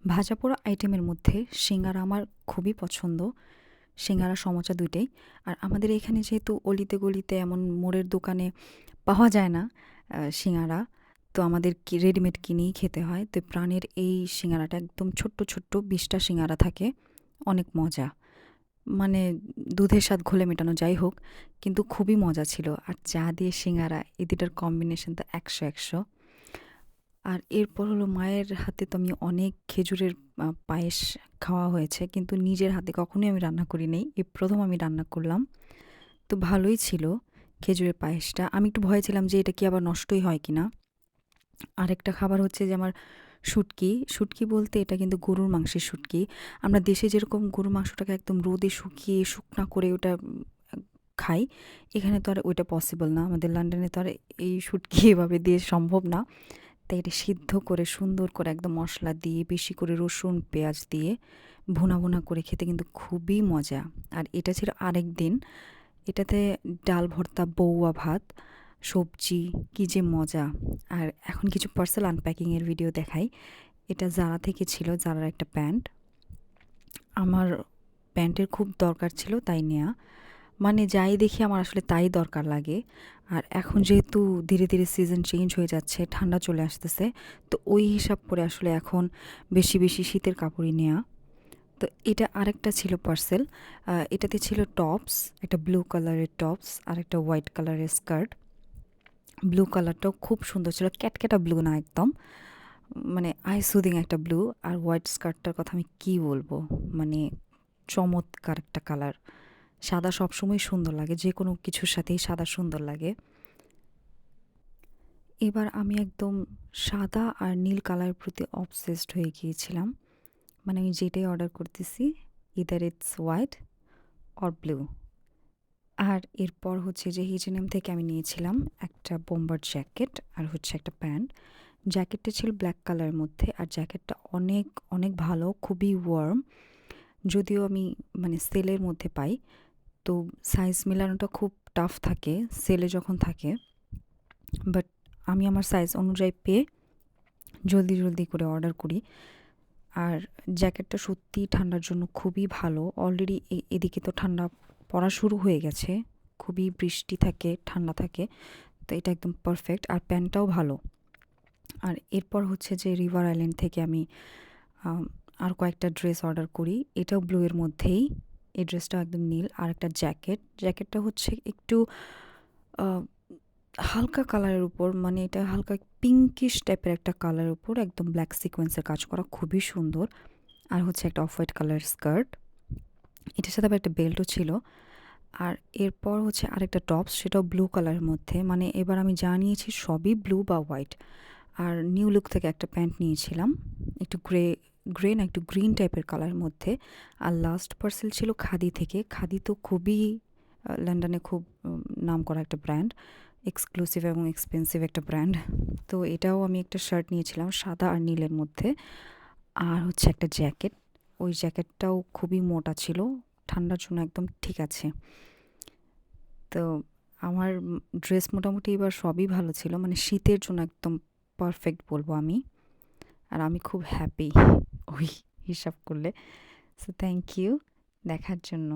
ভাজা পোড়া আইটেমের মধ্যে সিঙ্গারা আমার খুবই পছন্দ। সিঙ্গারা, সমোসা ২ টাই। আর আমাদের এখানে যেহেতু অলিতে গলিতে এমন মোড়ের দোকানে পাওয়া যায় না সিঙ্গারা, তো আমাদের রেডিমেড কিনেই খেতে হয়। তো প্রাণের এই সিঙ্গারাটা একদম ছোট্ট, ছোট্ট ২০ টা সিঙ্গারা থাকে। অনেক মজা। মানে দুধের স্বাদ ঘোলে মেটানো, যাই হোক। কিন্তু খুবই মজা ছিল। আর চা দিয়ে সিঙ্গারা এই ২ টার কম্বিনেশন তো ১০০, ১০০। আর এরপর হলো মায়ের হাতে তো আমি অনেক খেজুরের পায়েস খাওয়া হয়েছে। কিন্তু নিজের হাতে কখনোই আমি রান্না করি নাই। এই ১ম আমি রান্না করলাম। তো ভালোই ছিল খেজুরের পায়েসটা। আমি একটু ভয়ে ছিলাম যে এটা কি আবার নষ্টই হয় কিনা? আরেকটা খাবার হচ্ছে যে আমার শুটকি। শুটকি বলতে এটা কিন্তু গরুর মাংসের শুটকি। আমরা দেশে যেরকম গরুর মাংসটাকে একদম রোদে শুকিয়ে শুকনা করে ওটা খাই, এখানে তো আর ওইটা পসিবল না। আমাদের লন্ডনে তো আর এই শুটকি এভাবে দিয়ে সম্ভব না। তাই এটা সিদ্ধ করে সুন্দর করে একদম মশলা দিয়ে বেশি করে রসুন পেঁয়াজ দিয়ে ভুনা ভুনা করে খেতে কিন্তু খুবই মজা। আর এটা ছিল আরেক দিন। এটাতে ডাল ভর্তা, বউয়া ভাত, সবজি, কী যে মজা! আর এখন কিছু পার্সেল আনপ্যাকিংয়ের ভিডিও দেখাই। এটা জারা থেকে ছিল, জারার একটা প্যান্ট। আমার প্যান্টের খুব দরকার ছিল তাই নেয়া। মানে যাই দেখি আমার আসলে তাই দরকার লাগে। আর এখন যেহেতু ধীরে ধীরে সিজন চেঞ্জ হয়ে যাচ্ছে, ঠান্ডা চলে আসতেছে, তো ওই হিসাব করে আসলে এখন বেশি বেশি শীতের কাপড়ই নেওয়া। তো এটা আরেকটা ছিল পার্সেল। এটাতে ছিল টপস, একটা ব্লু কালারের টপস আর একটা হোয়াইট কালারের স্কার্ট। ব্লু কালারটাও খুব সুন্দর ছিল, ক্যাটক্যাটা ব্লু না একদম, মানে আই সুদিং একটা ব্লু। আর হোয়াইট স্কার্টটার কথা আমি কী বলবো, মানে চমৎকার একটা কালার। সাদা সবসময় সুন্দর লাগে, যে কোনো কিছুর সাথেই সাদা সুন্দর লাগে। এবার আমি একদম সাদা আর নীল কালারের প্রতি অবসেসড হয়ে গিয়েছিলাম। মানে আমি যেটাই অর্ডার করতেছি, either it's white or blue. আর এরপর হচ্ছে যে H&M থেকে আমি নিয়েছিলাম একটা বোম্বার জ্যাকেট আর হচ্ছে একটা প্যান্ট। জ্যাকেটটা ছিল ব্ল্যাক কালারের মধ্যে আর জ্যাকেটটা অনেক অনেক ভালো, খুবই ওয়ার্ম। যদিও আমি মানে সেলের মধ্যে পাই, তো সাইজ মেলানোটা খুব টাফ থাকে সেলে যখন থাকে। বাট আমি আমার সাইজ অনুযায়ী পেয়ে জলদি জলদি করে অর্ডার করি। আর জ্যাকেটটা সত্যিই ঠান্ডার জন্য খুবই ভালো। অলরেডি এদিকে তো ঠান্ডা পড়া শুরু হয়ে গেছে, খুবই বৃষ্টি থাকে, ঠান্ডা থাকে, তো এটা একদম পারফেক্ট। আর প্যান্টটাও ভালো। আর এরপর হচ্ছে যে রিভার আইল্যান্ড থেকে আমি আম, আর কয়েকটা ড্রেস অর্ডার করি। এটাও ব্লু এর মধ্যেই, এই ড্রেসটাও একদম নীল। আর একটা জ্যাকেট, জ্যাকেটটা হচ্ছে একটু আহ, হালকা কালারের উপর, মানে এটা হালকা পিঙ্কিশ টাইপের একটা কালারের উপর একদম ব্ল্যাক সিকোয়েন্সের কাজ করা, খুবই সুন্দর। আর হচ্ছে একটা অফ হোয়াইট কালারের স্কার্ট, এটার সাথে আবার একটা বেল্টও ছিল। আর এরপর হচ্ছে আরেকটা টপস, সেটাও ব্লু কালারের মধ্যে। মানে এবার আমি যা নিয়েছি সবই ব্লু বা হোয়াইট। আর নিউ লুক থেকে একটা প্যান্ট নিয়েছিলাম, একটু গ্রে, গ্রে না একটু গ্রিন টাইপের কালারের মধ্যে। আর লাস্ট পার্সেল ছিল খাদি থেকে। খাদি তো খুবই লন্ডনে খুব নাম করা একটা ব্র্যান্ড, এক্সক্লুসিভ এবং এক্সপেন্সিভ একটা ব্র্যান্ড। তো এটাও আমি একটা শার্ট নিয়েছিলাম সাদা আর নীলের মধ্যে। আর হচ্ছে একটা জ্যাকেট, ওই জ্যাকেটটাও খুবই মোটা ছিল, ঠান্ডার জন্য একদম ঠিক আছে। তো আমার ড্রেস মোটামুটি এবার সবই ভালো ছিল, মানে শীতের জন্য একদম পারফেক্ট বলবো আমি। আর আমি খুব হ্যাপি ওই হিসাব করলে। সো থ্যাংক ইউ দেখার জন্য।